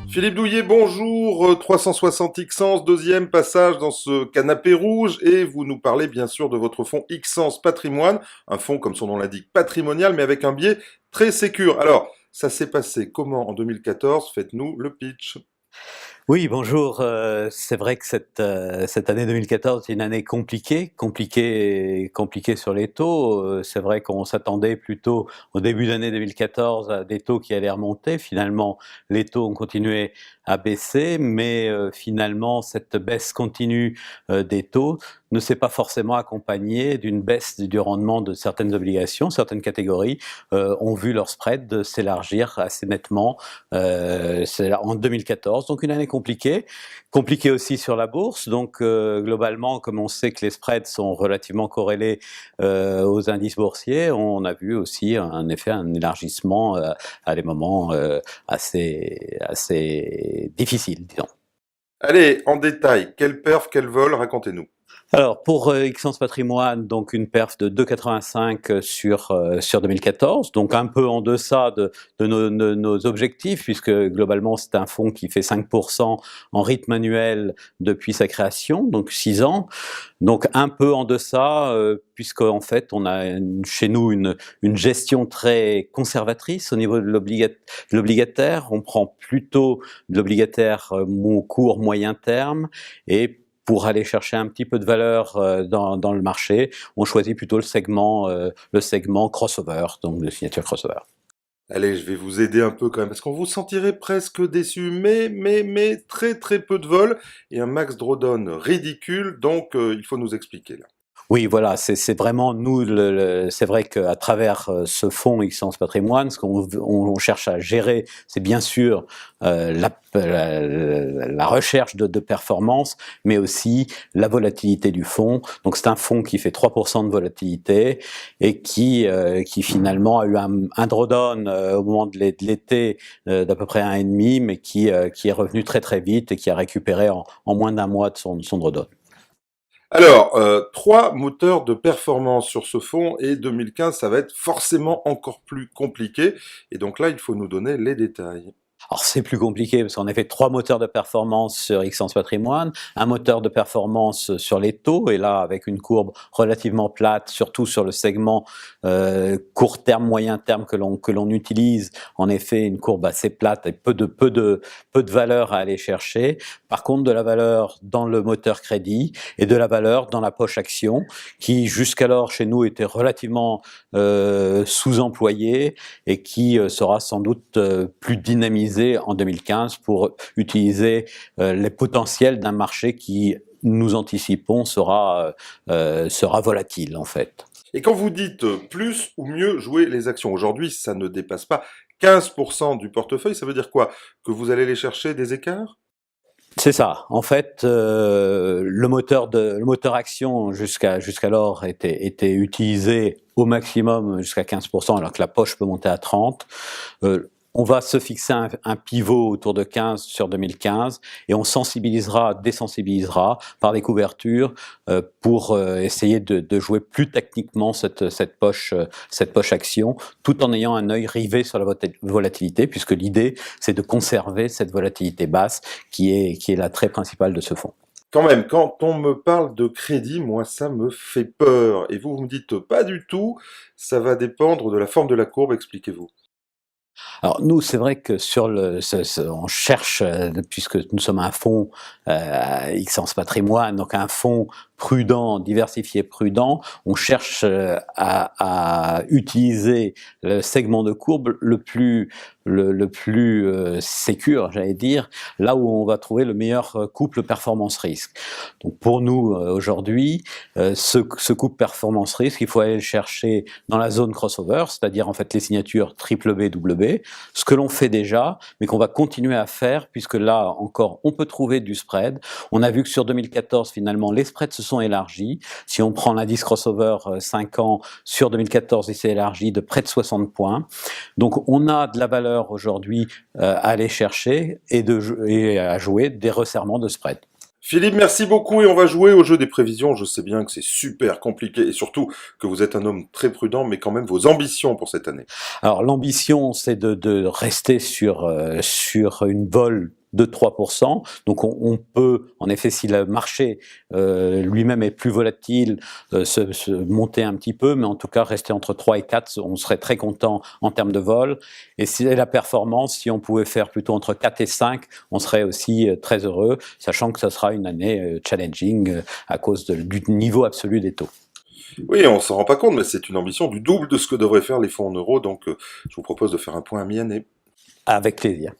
Philippe Douillet, bonjour, 360 Xens, deuxième passage dans ce canapé rouge, et vous nous parlez bien sûr de votre fonds Xens Patrimoine, un fonds comme son nom l'indique patrimonial, mais avec un biais très sécure. Alors, ça s'est passé comment en 2014? Faites-nous le pitch. Oui, bonjour. C'est vrai que cette année 2014 est une année compliquée sur les taux. C'est vrai qu'on s'attendait plutôt au début d'année 2014 à des taux qui allaient remonter. Finalement, les taux ont continué à baisser, mais finalement, cette baisse continue des taux ne s'est pas forcément accompagnée d'une baisse du rendement de certaines obligations. Certaines catégories ont vu leur spread s'élargir assez nettement en 2014. Donc une année compliquée aussi sur la bourse. Donc globalement, comme on sait que les spreads sont relativement corrélés aux indices boursiers, on a vu aussi un élargissement à des moments assez difficiles, disons. Allez, en détail, quel perf, quel vol, racontez-nous. Alors pour Xens Patrimoine, donc une perf de 2,85 sur 2014, donc un peu en deçà de nos objectifs, puisque globalement c'est un fonds qui fait 5% en rythme annuel depuis sa création, donc 6 ans, donc un peu en deçà, puisque en fait on a chez nous une gestion très conservatrice au niveau de l'obligataire. On prend plutôt de l'obligataire court moyen terme, et pour aller chercher un petit peu de valeur dans le marché, on choisit plutôt le segment crossover, donc de signature crossover. Allez, je vais vous aider un peu quand même, parce qu'on vous sentirait presque déçu, mais très très peu de vol et un max drawdown ridicule, donc il faut nous expliquer là. Oui, voilà, c'est vraiment nous. C'est vrai qu'à travers ce fonds Xens Patrimoine, ce qu'on cherche à gérer, c'est bien sûr la recherche de performance, mais aussi la volatilité du fonds. Donc c'est un fonds qui fait 3% de volatilité et qui finalement a eu un drawdown au moment de l'été d'à peu près 1,5, mais qui est revenu très très vite et qui a récupéré en moins d'un mois de son drawdown. Alors, 3 moteurs de performance sur ce fonds, et 2015, ça va être forcément encore plus compliqué. Et donc là, il faut nous donner les détails. Alors c'est plus compliqué parce qu'en effet 3 moteurs de performance sur Xens Patrimoine, un moteur de performance sur les taux, et là avec une courbe relativement plate, surtout sur le segment court terme, moyen terme que l'on utilise. En effet, une courbe assez plate et peu de valeur à aller chercher. Par contre, de la valeur dans le moteur crédit et de la valeur dans la poche action, qui jusqu'alors chez nous était relativement sous-employée et qui sera sans doute plus dynamisée en 2015 pour utiliser les potentiels d'un marché qui, nous anticipons, sera volatile en fait. Et quand vous dites plus ou mieux jouer les actions, aujourd'hui, ça ne dépasse pas 15% du portefeuille, ça veut dire quoi? Que vous allez les chercher des écarts? C'est ça. En fait, le moteur action jusqu'alors était utilisé au maximum jusqu'à 15%, alors que la poche peut monter à 30%. On va se fixer un pivot autour de 15 sur 2015 et on désensibilisera par des couvertures pour essayer de jouer plus techniquement cette poche action, tout en ayant un œil rivé sur la volatilité, puisque l'idée c'est de conserver cette volatilité basse qui est l'attrait principal de ce fonds. Quand même, quand on me parle de crédit, moi, ça me fait peur. Et vous me dites pas du tout, ça va dépendre de la forme de la courbe, expliquez-vous. Alors nous, c'est vrai que on cherche, puisque nous sommes un fonds Xens Patrimoine, donc un fonds prudent, diversifié, prudent, on cherche à utiliser le segment de courbe le plus sécure, j'allais dire, là où on va trouver le meilleur couple performance-risque. Donc pour nous aujourd'hui, ce couple performance-risque, il faut aller le chercher dans la zone crossover, c'est-à-dire en fait les signatures triple B, double B, ce que l'on fait déjà, mais qu'on va continuer à faire, puisque là encore on peut trouver du spread. On a vu que sur 2014 finalement les spreads se sont élargis. Si on prend l'indice crossover 5 ans sur 2014, il s'est élargi de près de 60 points. Donc on a de la valeur aujourd'hui à aller chercher et à jouer des resserrements de spread. Philippe, merci beaucoup et on va jouer au jeu des prévisions. Je sais bien que c'est super compliqué et surtout que vous êtes un homme très prudent, mais quand même vos ambitions pour cette année. Alors l'ambition, c'est de rester sur une vol de 3%. Donc on peut, en effet, si le marché lui-même est plus volatile, se monter un petit peu, mais en tout cas rester entre 3 et 4, on serait très content en termes de vol. Et si la performance, si on pouvait faire plutôt entre 4 et 5, on serait aussi très heureux, sachant que ça sera une année challenging à cause du niveau absolu des taux. Oui, on s'en rend pas compte, mais c'est une ambition du double de ce que devraient faire les fonds en euros, donc je vous propose de faire un point à mi-année. Avec plaisir.